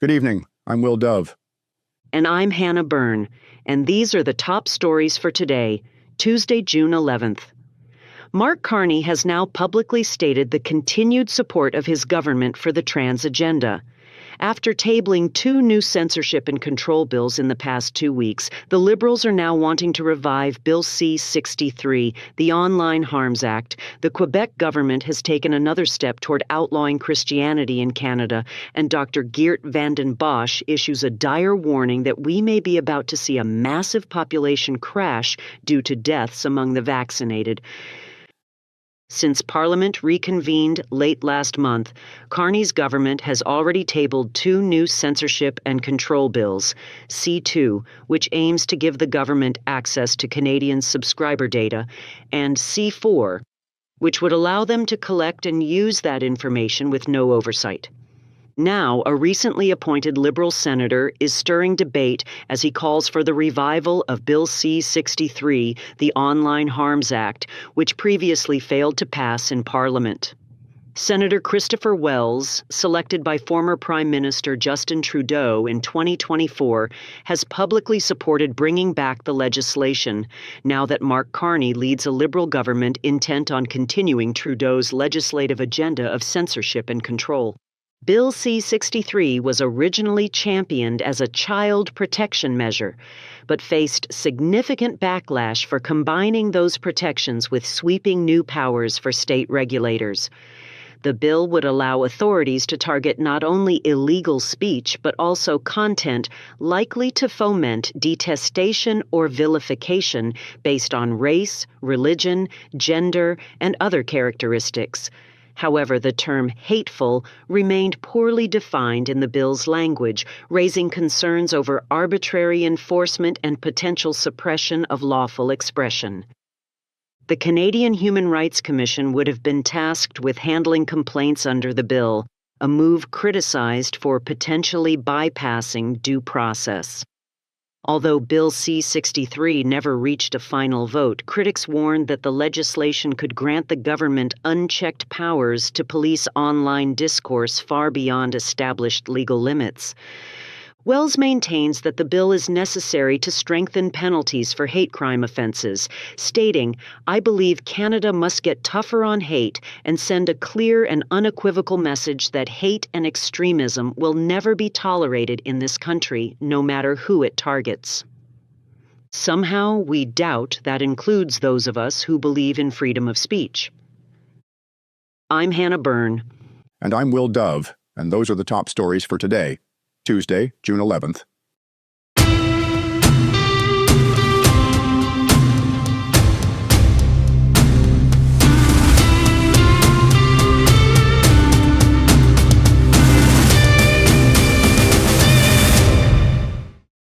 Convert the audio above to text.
Good evening. I'm Will Dove. And I'm Hannah Byrne, and these are the top stories for today, Tuesday, June 11th. Mark Carney has now publicly stated the continued support of his government for the trans agenda. After tabling two new censorship and control bills in the past 2 weeks, the Liberals are now wanting to revive Bill C-63, the Online Harms Act. The Quebec government has taken another step toward outlawing Christianity in Canada, and Dr. Geert Vanden Bossche issues a dire warning that we may be about to see a massive population crash due to deaths among the vaccinated. Since Parliament reconvened late last month, Carney's government has already tabled two new censorship and control bills, C2, which aims to give the government access to Canadians' subscriber data, and C4, which would allow them to collect and use that information with no oversight. Now, a recently appointed Liberal senator is stirring debate as he calls for the revival of Bill C-63, the Online Harms Act, which previously failed to pass in Parliament. Senator Christopher Wells, selected by former Prime Minister Justin Trudeau in 2024, has publicly supported bringing back the legislation, now that Mark Carney leads a Liberal government intent on continuing Trudeau's legislative agenda of censorship and control. Bill C-63 was originally championed as a child protection measure, but faced significant backlash for combining those protections with sweeping new powers for state regulators. The bill would allow authorities to target not only illegal speech, but also content likely to foment detestation or vilification based on race, religion, gender, and other characteristics. However, the term hateful remained poorly defined in the bill's language, raising concerns over arbitrary enforcement and potential suppression of lawful expression. The Canadian Human Rights Commission would have been tasked with handling complaints under the bill, a move criticized for potentially bypassing due process. Although Bill C-63 never reached a final vote, critics warned that the legislation could grant the government unchecked powers to police online discourse far beyond established legal limits. Wells maintains that the bill is necessary to strengthen penalties for hate crime offenses, stating, "I believe Canada must get tougher on hate and send a clear and unequivocal message that hate and extremism will never be tolerated in this country, no matter who it targets." Somehow, we doubt that includes those of us who believe in freedom of speech. I'm Hannah Byrne. And I'm Will Dove, and those are the top stories for today, Tuesday, June 11th.